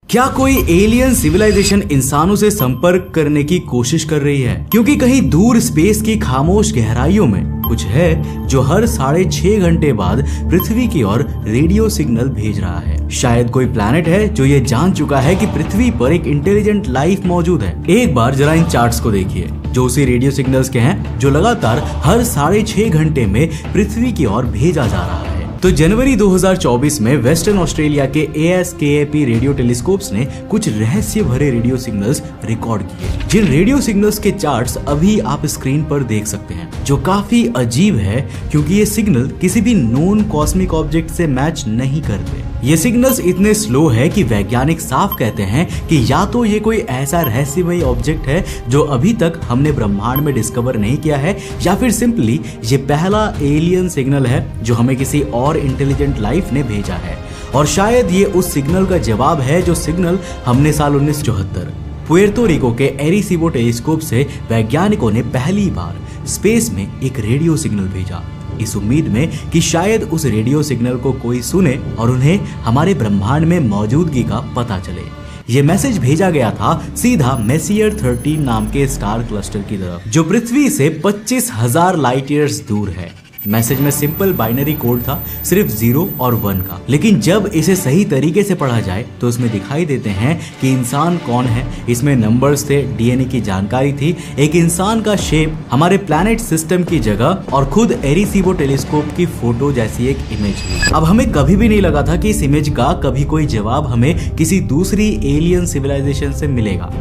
क्या कोई alien civilisation इंसानों से संपर्क करने की कोशिश कर रही है? क्योंकि कहीं दूर स्पेस की खामोश गहराइयों में कुछ है जो हर 6.5 घंटे बाद पृथ्वी की ओर रेडियो सिग्नल भेज रहा है। शायद कोई प्लैनेट है जो ये जान चुका है कि पृथ्वी पर एक इंटेलिजेंट लाइफ मौजूद है। एक बार जरा इन चार्ट्स को देखिए जो उसी रेडियो सिग्नल्स के हैं जो लगातार हर 6.5 घंटे में पृथ्वी की ओर भेजा जा रहा है। तो जनवरी 2024 में वेस्टर्न ऑस्ट्रेलिया के ASKAP रेडियो टेलीस्कोप्स ने कुछ रहस्य भरे रेडियो सिग्नल्स रिकॉर्ड किए, जिन रेडियो सिग्नल्स के चार्ट्स अभी आप स्क्रीन पर देख सकते हैं, जो काफी अजीब है क्योंकि ये सिग्नल किसी भी नोन कॉस्मिक ऑब्जेक्ट से मैच नहीं करते। ये सिग्नल्स इतने स्लो है कि वैज्ञानिक साफ कहते हैं कि या तो ये कोई ऐसा रहस्यमयी ऑब्जेक्ट है जो अभी तक हमने ब्रह्मांड में डिस्कवर नहीं किया है, या फिर सिंपली ये पहला एलियन सिग्नल है जो हमें किसी और इंटेलिजेंट लाइफ ने भेजा है। और शायद ये उस सिग्नल का जवाब है जो सिग्नल हमने साल 1974 पुएर्तो रिको के एरिसीबो टेलीस्कोप से वैज्ञानिकों ने पहली बार स्पेस में एक रेडियो सिग्नल भेजा, इस उम्मीद में कि शायद उस रेडियो सिग्नल को कोई सुने और उन्हें हमारे ब्रह्मांड में मौजूदगी का पता चले। ये मैसेज भेजा गया था सीधा मेसियर 13 नाम के स्टार क्लस्टर की तरफ, जो पृथ्वी से 25,000 लाइट ईयर्स दूर है। मैसेज में सिंपल बाइनरी कोड था, सिर्फ 0 और 1 का, लेकिन जब इसे सही तरीके से पढ़ा जाए तो उसमें दिखाई देते हैं कि इंसान कौन है। इसमें नंबर्स थे, डीएनए की जानकारी थी, एक इंसान का शेप, हमारे प्लैनेट सिस्टम की जगह और खुद एरिसीबो टेलीस्कोप की फोटो जैसी एक इमेज थी। अब हमें कभी भी नहीं लगा था कि इस इमेज का कभी कोई जवाब हमें किसी दूसरी एलियन सिविलाइजेशन से मिलेगा,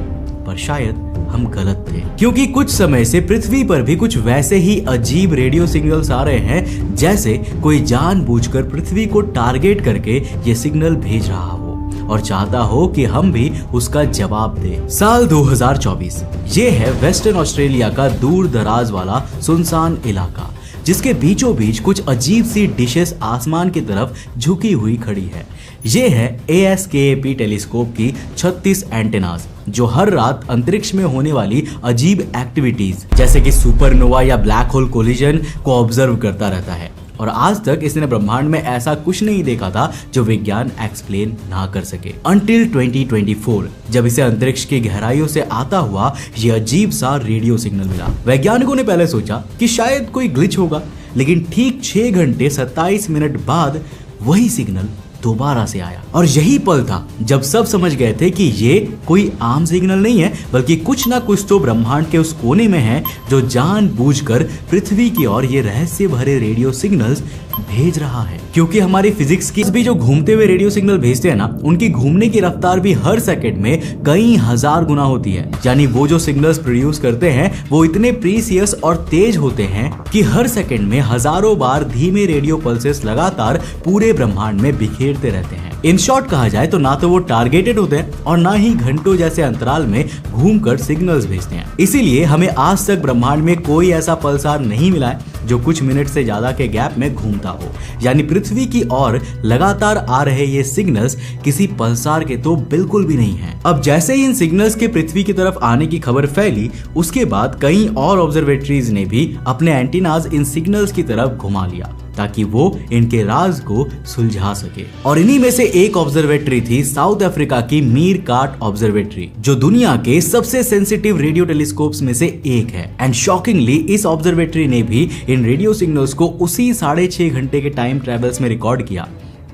पर शायद हम गलत थे, क्योंकि कुछ समय से पृथ्वी पर भी कुछ वैसे ही अजीब रेडियो सिग्नल्स आ रहे हैं, जैसे कोई जानबूझकर पृथ्वी को टारगेट करके ये सिग्नल भेज रहा हो और चाहता हो कि हम भी उसका जवाब दें। साल 2024 ये है वेस्टर्न ऑस्ट्रेलिया का दूर दराज वाला सुनसान इलाका, जिसके बीचों बीच कुछ अजीब सी डिशेस आसमान की तरफ झुकी हुई खड़ी है। ये है ASKAP टेलीस्कोप की 36 एंटेनास, जो हर रात अंतरिक्ष में होने वाली अजीब एक्टिविटीज जैसे कि सुपरनोवा या ब्लैक होल कोलिजन को ऑब्जर्व करता रहता है। और आज तक इसने ब्रह्मांड में ऐसा कुछ नहीं देखा था जो विज्ञान एक्सप्लेन ना कर सके, until 2024 जब इसे अंतरिक्ष की गहराइयों से आता हुआ ये अजीब सा रेडियो सिग्नल मिला। वैज्ञानिकों ने पहले सोचा कि शायद कोई ग्लिच होगा, लेकिन ठीक 6 घंटे 27 मिनट बाद वही सिग्नल दोबारा से आया। और यही पल था जब सब समझ गए थे कि ये कोई आम सिग्नल नहीं है, बल्कि कुछ ना कुछ तो ब्रह्मांड के उस कोने में है जो जानबूझकर पृथ्वी की ओर ये रहस्य भरे रेडियो सिग्नल्स भेज रहा है। क्योंकि हमारी फिजिक्स की भी जो घूमते हुए रेडियो सिग्नल भेजते हैं ना, उनकी घूमने की रफ्तार भी हर सेकंड में कई हजार गुना होती है। यानी वो जो सिग्नल्स प्रोड्यूस करते हैं वो इतने प्रीसियस और तेज होते हैं कि हर सेकंड में हजारों बार धीमे रेडियो पल्सेस लगातार पूरे ब्रह्मांड में बिखेरते रहते हैं। इन शॉर्ट कहा जाए तो ना तो वो टारगेटेड होते हैं और ना ही घंटों जैसे अंतराल में घूमकर सिग्नल्स भेजते हैं। इसीलिए हमें आज तक ब्रह्मांड में कोई ऐसा पल्सार नहीं मिला है जो कुछ मिनट से ज्यादा के गैप में घूमता हो। यानी पृथ्वी की ओर लगातार आ रहे ये सिग्नल्स किसी पल्सार के तो बिल्कुल भी नहीं है। अब जैसे ही इन सिग्नल्स के पृथ्वी की तरफ आने की खबर फैली, उसके बाद कई और ऑब्जर्वेटरीज ने भी अपने एंटीनाज इन सिग्नल्स की तरफ घुमा लिया ताकि वो इनके राज को सुलझा सके। और इन्हीं में से एक ऑब्जर्वेटरी थी साउथ अफ्रीका की मीरकाट ऑब्जर्वेटरी, जो दुनिया के सबसे सेंसिटिव रेडियो टेलीस्कोप्स में से एक है। एंड शॉकिंगली इस ऑब्जर्वेटरी ने भी इन रेडियो सिग्नल्स को उसी 6.5 घंटे के टाइम ट्रेवल्स में रिकॉर्ड किया।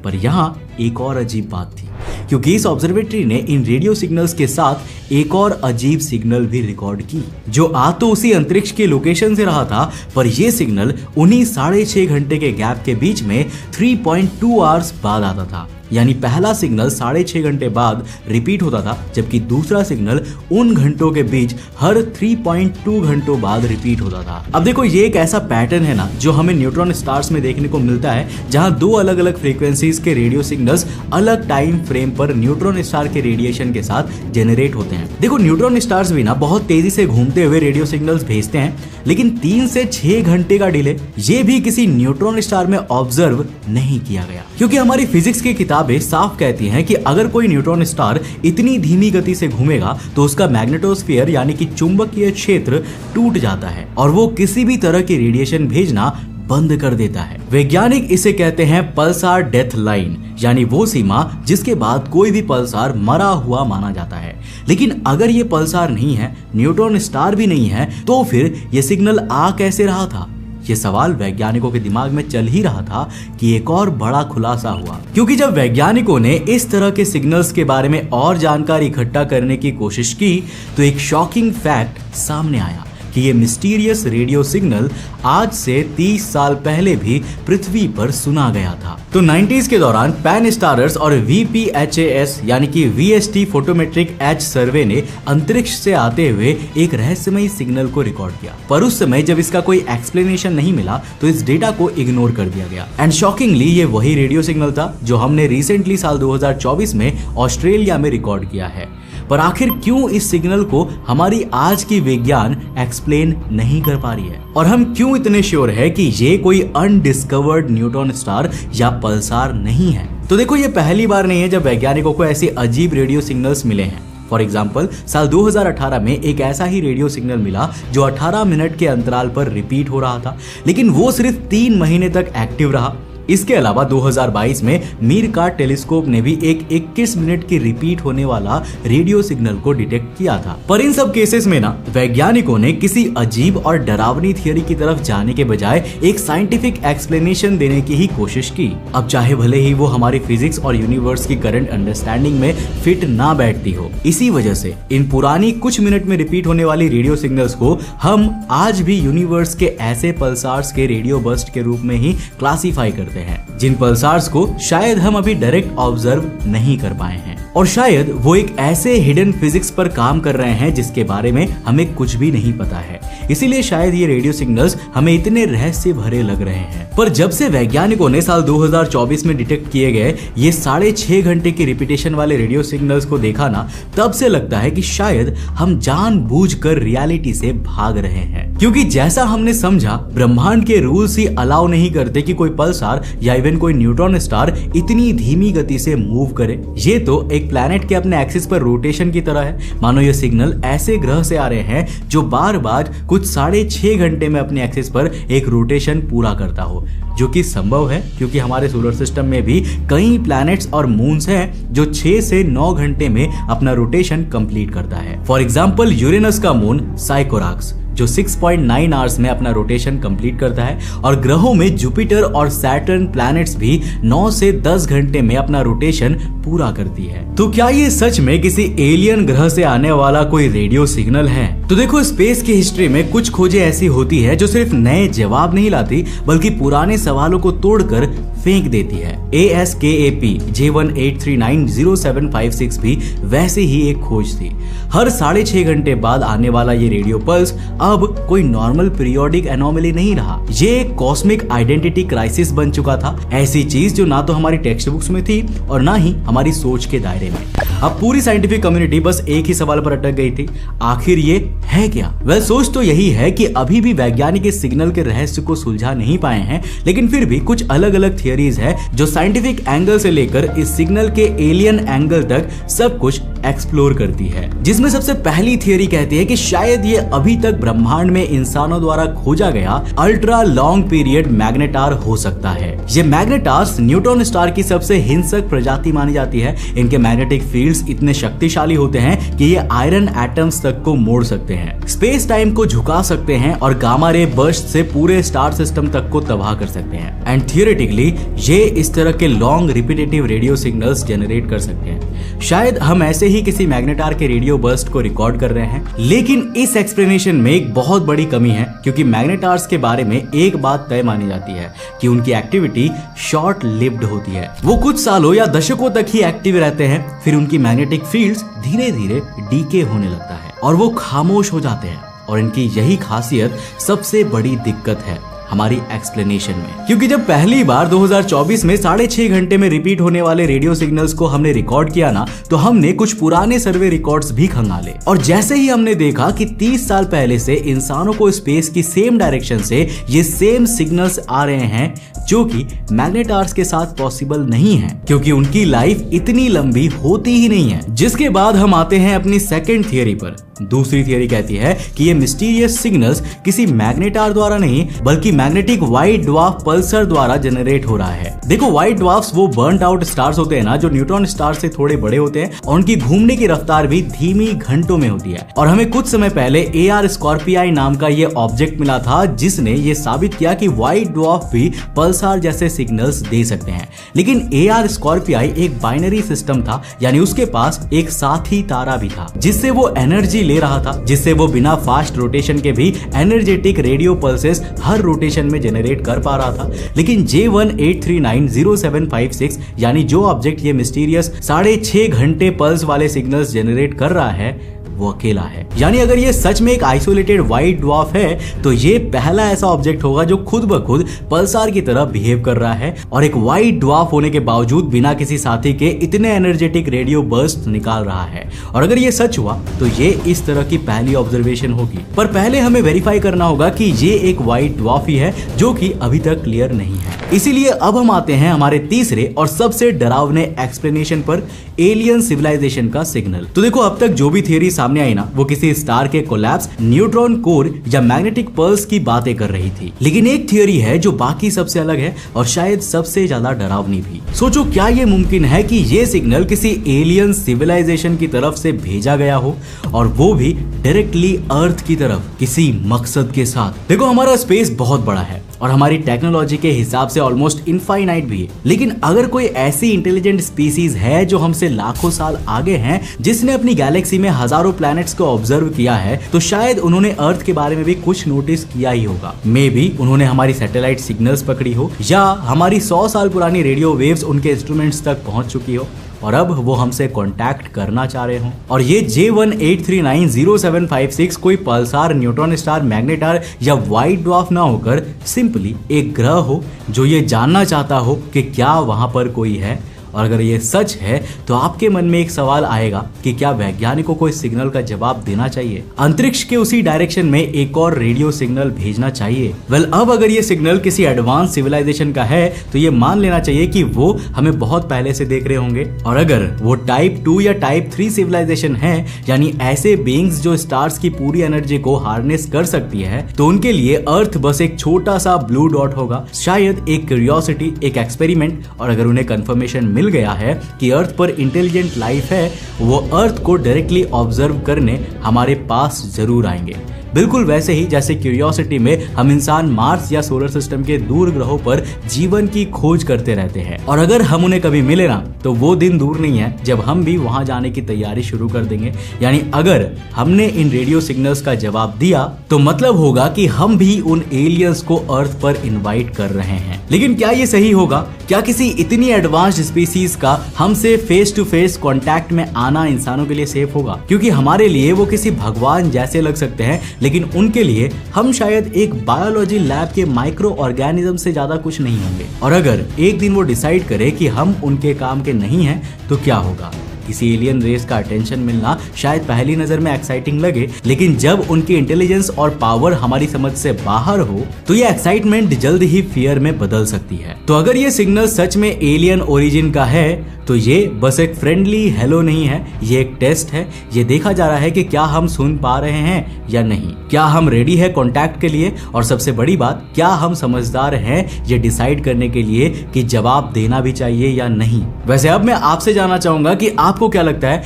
पर यहाँ एक और अजीब बात थी, क्योंकि इस ऑब्जर्वेटरी ने इन रेडियो सिग्नल्स के साथ एक और अजीब सिग्नल भी रिकॉर्ड की, जो आ तो उसी अंतरिक्ष के लोकेशन से रहा था, पर यह सिग्नल उन्हीं 6.5 घंटे के गैप के बीच में 3.2 आवर्स बाद आता था। यानी पहला सिग्नल 6.5 घंटे बाद रिपीट होता था, जबकि दूसरा सिग्नल उन घंटों के बीच हर 3.2 घंटों बाद रिपीट होता था। अब देखो, ये एक ऐसा पैटर्न है ना जो हमें न्यूट्रॉन स्टार्स में देखने को मिलता है, जहां 2 अलग अलग फ्रीक्वेंसीज के रेडियो सिग्नल्स अलग टाइम फ्रेम पर न्यूट्रॉन स्टार के रेडिएशन के साथ जेनरेट होते हैं। देखो, न्यूट्रॉन स्टार्स भी ना बहुत तेजी से घूमते हुए रेडियो सिग्नल्स भेजते हैं, लेकिन 3 से 6 घंटे का डिले ये भी किसी न्यूट्रॉन स्टार में ऑब्जर्व नहीं किया गया, क्योंकि हमारी फिजिक्स की किताबें साफ कहती हैं कि अगर कोई न्यूट्रॉन स्टार इतनी धीमी गति से घूमेगा तो उसका मैग्नेटोस्फीयर यानी कि चुंबकीय क्षेत्र टूट जाता है और वो किसी भी तरह की रेडिएशन भेजना बंद कर देता है। वैज्ञानिक इसे कहते हैं पल्सार डेथ लाइन, यानी वो सीमा जिसके बाद कोई भी पल्सार मरा हुआ माना जाता है। लेकिन अगर ये पल्सार नहीं है, न्यूट्रॉन स्टार भी नहीं है, तो फिर ये सिग्नल आ कैसे रहा था? ये सवाल वैज्ञानिकों के दिमाग में चल ही रहा था कि एक और बड़ा खुलासा हुआ, क्योंकि जब वैज्ञानिकों ने इस तरह के सिग्नल्स के बारे में और जानकारी इकट्ठा करने की कोशिश की तो एक शॉकिंग फैक्ट सामने आया कि ये मिस्टीरियस रेडियो सिग्नल आज से 30 साल पहले भी पृथ्वी पर सुना गया था। तो 90s के दौरान पैन-स्टारर्स और VPHAS यानी कि VST फोटोमेट्रिक एच सर्वे ने अंतरिक्ष से आते हुए एक रहस्यमयी सिग्नल को रिकॉर्ड किया, पर उस समय जब इसका कोई एक्सप्लेनेशन नहीं मिला तो इस डेटा को इग्नोर कर दिया गया। एंड शॉकिंगली ये वही रेडियो सिग्नल था जो हमने रिसेंटली साल 2024 में ऑस्ट्रेलिया में रिकॉर्ड किया है। पर आखिर क्यों इस सिग्नल को हमारी आज की विज्ञान एक्सप्लेन नहीं कर पा रही है, और हम क्यों इतने श्योर है कि ये कोई अनडिस्कवर्ड न्यूट्रॉन स्टार या पल्सार नहीं है? तो देखो, ये पहली बार नहीं है जब वैज्ञानिकों को ऐसे अजीब रेडियो सिग्नल्स मिले हैं। फॉर एग्जाम्पल, साल 2018 में एक ऐसा ही रेडियो सिग्नल मिला जो 18 मिनट के अंतराल पर रिपीट हो रहा था, लेकिन वो सिर्फ 3 महीने तक एक्टिव रहा। इसके अलावा 2022 में मीरकाट टेलीस्कोप ने भी एक 21 मिनट की रिपीट होने वाला रेडियो सिग्नल को डिटेक्ट किया था। पर इन सब केसेस में ना वैज्ञानिकों ने किसी अजीब और डरावनी थियरी की तरफ जाने के बजाय एक साइंटिफिक एक्सप्लेनेशन देने की ही कोशिश की। अब चाहे भले ही वो हमारी फिजिक्स और यूनिवर्स की करंट अंडरस्टैंडिंग में फिट ना बैठती हो, इसी वजह से इन पुरानी कुछ मिनट में रिपीट होने वाली रेडियो सिग्नल्स को हम आज भी यूनिवर्स के ऐसे पल्सार्स के रेडियो बर्स्ट के रूप में ही क्लासीफाई करते हैं, जिन पल्सार्स को शायद हम अभी डायरेक्ट ऑब्जर्व नहीं कर पाए हैं, और शायद वो एक ऐसे हिडन फिजिक्स पर काम कर रहे हैं जिसके बारे में हमें कुछ भी नहीं पता है। इसीलिए शायद ये रेडियो सिग्नल्स हमें इतने रहस्य भरे लग रहे हैं। पर जब से वैज्ञानिकों ने साल 2024 में डिटेक्ट किए गए ये 6.5 घंटे की रिपीटेशन वाले रेडियो सिग्नल्स को देखा ना, तब से लगता है कि शायद हम जानबूझकर रियलिटी से भाग रहे हैं। क्योंकि जैसा हमने समझा, ब्रह्मांड के रूल्स ही अलाउ नहीं करते कि कोई पल्सार या इवन कोई न्यूट्रॉन स्टार इतनी धीमी गति से मूव करे। ये तो एक प्लैनेट के अपने एक्सिस पर रोटेशन की तरह है। मानो ये सिग्नल ऐसे ग्रह से आ रहे हैं जो बार बार कुछ 6.5 घंटे में अपने एक्सिस पर एक रोटेशन पूरा करता हो, जो कि संभव है क्योंकि हमारे सोलर सिस्टम में भी कई प्लैनेट्स और मून्स हैं जो 6 से 9 घंटे में अपना रोटेशन कंप्लीट करता है। फॉर एग्जांपल, यूरेनस का मून साइकोराक्स जो 6.9 आवर्स में अपना रोटेशन कंप्लीट करता है, और ग्रहों में जुपिटर और सैटर्न प्लैनेट्स भी 9 से 10 घंटे में अपना रोटेशन पूरा करती है। तो क्या ये सच में किसी एलियन ग्रह से आने वाला कोई रेडियो सिग्नल है? तो देखो, स्पेस की हिस्ट्री में कुछ खोजें ऐसी होती है जो सिर्फ नए जवाब नहीं लाती बल्कि पुराने सवालों को तोड़कर फेंक देती है। ASKAP J18390756 भी वैसे ही एक खोज थी। हर 6.5 घंटे बाद आने वाला ये रेडियो पल्स अब कोई नॉर्मल पीरियोडिक एनोमली नहीं रहा, ये एक कॉस्मिक आइडेंटिटी क्राइसिस बन चुका था। ऐसी चीज जो ना तो हमारी टेक्स्ट बुक्स में थी और ना ही हमारी सोच के दायरे में। अब पूरी साइंटिफिक कम्युनिटी बस एक ही सवाल पर अटक गई थी, आखिर ये है क्या? वेल, सोच तो यही है कि अभी भी वैज्ञानिक इस सिग्नल के रहस्य को सुलझा नहीं पाए हैं, लेकिन फिर भी कुछ अलग अलग थियरीज है जो साइंटिफिक एंगल से लेकर इस सिग्नल के एलियन एंगल तक सब कुछ एक्सप्लोर करती है। जिसमें सबसे पहली थियरी कहती है कि शायद ये अभी तक ब्रह्मांड में इंसानों द्वारा खोजा गया अल्ट्रा लॉन्ग पीरियड मैग्नेटार हो सकता है। ये मैग्नेटार्स न्यूट्रॉन स्टार की सबसे हिंसक प्रजाति मानी जाती है। इनके मैग्नेटिक फील्ड्स इतने शक्तिशाली होते हैं कि ये आयरन एटम्स तक को मोड़ सकते हैं, स्पेस टाइम को झुका सकते हैं और गामा रे बर्स्ट से पूरे स्टार सिस्टम तक को तबाह कर सकते हैं। एंड थियोरेटिकली ये इस तरह के long repetitive radio signals generate कर सकते हैं। शायद हम ऐसे ही किसी मैग्नेटार के रेडियो बर्स्ट को रिकॉर्ड कर रहे हैं, लेकिन इस एक्सप्लेनेशन में एक बहुत बड़ी कमी है, क्योंकि मैग्नेटार्स के बारे में एक बात तय मानी जाती है कि उनकी एक्टिविटी शॉर्ट लिव्ड होती है। वो कुछ सालों या दशकों तक ही एक्टिव रहते हैं, फिर उनकी मैग्नेटिक फील्ड्स धीरे धीरे डीके होने लगता है और वो खामोश हो जाते हैं। और इनकी यही खासियत सबसे बड़ी दिक्कत है हमारी एक्सप्लेनेशन में, क्योंकि जब पहली बार 2024 में 6.5 घंटे में रिपीट होने वाले रेडियो सिग्नल्स को हमने रिकॉर्ड किया ना, तो हमने कुछ पुराने सर्वे रिकॉर्ड्स भी खंगाले। और जैसे ही हमने देखा कि 30 साल पहले से इंसानों को स्पेस की सेम डायरेक्शन से ये सेम सिग्नल्स आ रहे हैं, जो कि मैग्नेटार्स के साथ पॉसिबल नहीं है, क्योंकि उनकी लाइफ इतनी लंबी होती ही नहीं है। जिसके बाद हम आते हैं अपनी सेकेंड थियरी पर, दूसरी थियरी कहती है कि ये मिस्टीरियस सिग्नल्स किसी मैग्नेटार द्वारा नहीं बल्कि मैग्नेटिक व्हाइट ड्वार्फ पल्सर द्वारा जनरेट हो रहा है। देखो, व्हाइट ड्वार्फ्स वो बर्न्ड आउट स्टार्स होते हैं ना, जो न्यूट्रॉन स्टार से थोड़े बड़े होते हैं और उनकी घूमने की रफ्तार भी धीमी घंटों में होती है। और हमें कुछ समय पहले AR स्कॉर्पियाई नाम का ये ऑब्जेक्ट मिला था जिसने ये साबित किया कि व्हाइट ड्वार्फ भी पल्सार जैसे सिग्नल्स दे सकते हैं। लेकिन AR स्कॉर्पियाई एक बाइनरी सिस्टम था, यानी उसके पास एक साथी तारा भी था जिससे वो एनर्जी ले रहा था, जिससे वो बिना फास्ट रोटेशन के भी एनर्जेटिक रेडियो पल्सेस हर रोटेशन में जनरेट कर पा रहा था। लेकिन J18390756 यानी जो ऑब्जेक्ट ये मिस्टीरियस 6.5 घंटे पल्स वाले सिग्नल्स जनरेट कर रहा है वो अकेला है। यानी अगर ये सच में एक आइसोलेटेड व्हाइट ड्वार्फ है तो ये पहला ऐसा ऑब्जेक्ट होगा जो खुद ब खुद पल्सार की तरह बिहेव कर रहा है और एक व्हाइट ड्वार्फ होने के बावजूद बिना किसी साथी के इतने एनर्जेटिक रेडियो बर्स्ट निकाल रहा है। और अगर ये सच हुआ तो ये इस तरह की पहली ऑब्जर्वेशन होगी। पर पहले हमें वेरीफाई करना होगा कि ये एक व्हाइट ड्वार्फ ही है, जो कि अभी तक क्लियर नहीं है। इसीलिए अब हम आते हैं हमारे तीसरे और सबसे डरावने एक्सप्लेनेशन पर, एलियन सिविलाइजेशन का सिग्नल। तो देखो, अब तक जो भी थियरी सामने आई ना, वो किसी स्टार के कोलैप्स, न्यूट्रॉन कोर या मैग्नेटिक पल्स की बातें कर रही थी। लेकिन एक थियरी है जो बाकी सबसे अलग है और शायद सबसे ज्यादा डरावनी भी। सोचो, क्या ये मुमकिन है कि ये सिग्नल किसी एलियन सिविलाइजेशन की तरफ से भेजा गया हो और वो भी डायरेक्टली अर्थ की तरफ किसी मकसद के साथ। देखो, हमारा स्पेस बहुत बड़ा है और हमारी टेक्नोलॉजी के हिसाब से ऑलमोस्ट इनफाइनाइट भी है। लेकिन अगर कोई ऐसी इंटेलिजेंट स्पीसीज है जो हमसे लाखों साल आगे हैं, जिसने अपनी गैलेक्सी में हजारों प्लैनेट्स को ऑब्जर्व किया है, तो शायद उन्होंने अर्थ के बारे में भी कुछ नोटिस किया ही होगा। मे बी उन्होंने हमारी सैटेलाइट सिग्नल्स पकड़ी हो या हमारी 100 साल पुरानी रेडियो वेव्स उनके इंस्ट्रूमेंट्स तक पहुंच चुकी हो और अब वो हमसे कांटेक्ट करना चाह रहे हो। और ये J18390756 कोई पल्सार, न्यूट्रॉन स्टार, मैग्नेटार या व्हाइट ड्वार्फ ना होकर सिंपली एक ग्रह हो जो ये जानना चाहता हो कि क्या वहां पर कोई है। और अगर ये सच है तो आपके मन में एक सवाल आएगा कि क्या वैज्ञानिकों को इस सिग्नल का जवाब देना चाहिए, अंतरिक्ष के उसी डायरेक्शन में एक और रेडियो सिग्नल भेजना चाहिए। वेल, अब अगर ये सिग्नल किसी एडवांस सिविलाइजेशन का है तो ये मान लेना चाहिए कि वो हमें बहुत पहले से देख रहे होंगे। और अगर वो टाइप 2 या टाइप 3 सिविलाइजेशन है, यानी ऐसे बीइंग्स जो स्टार्स की पूरी एनर्जी को हार्नेस कर सकती है, तो उनके लिए अर्थ बस एक छोटा सा ब्लू डॉट होगा, शायद एक क्यूरियोसिटी, एक एक्सपेरिमेंट। और अगर उन्हें कंफर्मेशन मिल गया है कि अर्थ पर इंटेलिजेंट लाइफ है, वो अर्थ को डायरेक्टली ऑब्जर्व करने हमारे पास जरूर आएंगे। बिल्कुल वैसे ही जैसे क्यूरियोसिटी में हम इंसान मार्स या सोलर सिस्टम के दूर ग्रहों पर जीवन की खोज करते रहते हैं। और अगर हम उन्हें कभी मिले ना, तो वो दिन दूर नहीं है जब हम भी वहां जाने की तैयारी शुरू कर देंगे। यानी अगर हमने इन रेडियो सिग्नल्स का जवाब दिया तो मतलब होगा कि हम भी उन एलियंस को अर्थ पर इन्वाइट कर रहे हैं। लेकिन क्या ये सही होगा? क्या किसी इतनी एडवांस्ड स्पीसीज का हमसे फेस टू फेस कांटेक्ट में आना इंसानों के लिए सेफ होगा? क्योंकि हमारे लिए वो किसी भगवान जैसे लग सकते हैं, लेकिन उनके लिए हम शायद एक बायोलॉजी लैब के माइक्रो ऑर्गेनिज्म से ज्यादा कुछ नहीं होंगे। और अगर एक दिन वो डिसाइड करे कि हम उनके काम के नहीं हैं, तो क्या होगा? किसी एलियन रेस का अटेंशन मिलना शायद पहली नजर में एक्साइटिंग लगे, लेकिन जब उनकी इंटेलिजेंस और पावर हमारी समझ से बाहर हो तो ये एक्साइटमेंट जल्द ही फियर में बदल सकती है। तो अगर ये सिग्नल सच में एलियन ओरिजिन का है तो ये बस एक फ्रेंडली हेलो नहीं है, ये एक टेस्ट है। ये देखा जा रहा है कि क्या हम सुन पा रहे हैं या नहीं, क्या हम रेडी है कांटेक्ट के लिए, और सबसे बड़ी बात, क्या हम समझदार हैं ये डिसाइड करने के लिए कि जवाब देना भी चाहिए या नहीं। वैसे अब मैं आपसे जानना चाहूंगा कि आपको क्या लगता है।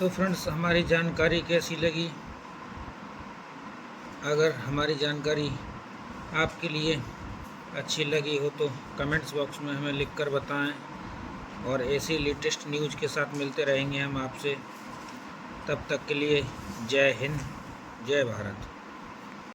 तो फ्रेंड्स, हमारी जानकारी कैसी लगी? अगर हमारी जानकारी आपके लिए अच्छी लगी हो तो कमेंट्स बॉक्स में हमें लिखकर बताएं। और ऐसी लेटेस्ट न्यूज़ के साथ मिलते रहेंगे हम आपसे। तब तक के लिए जय हिंद, जय भारत।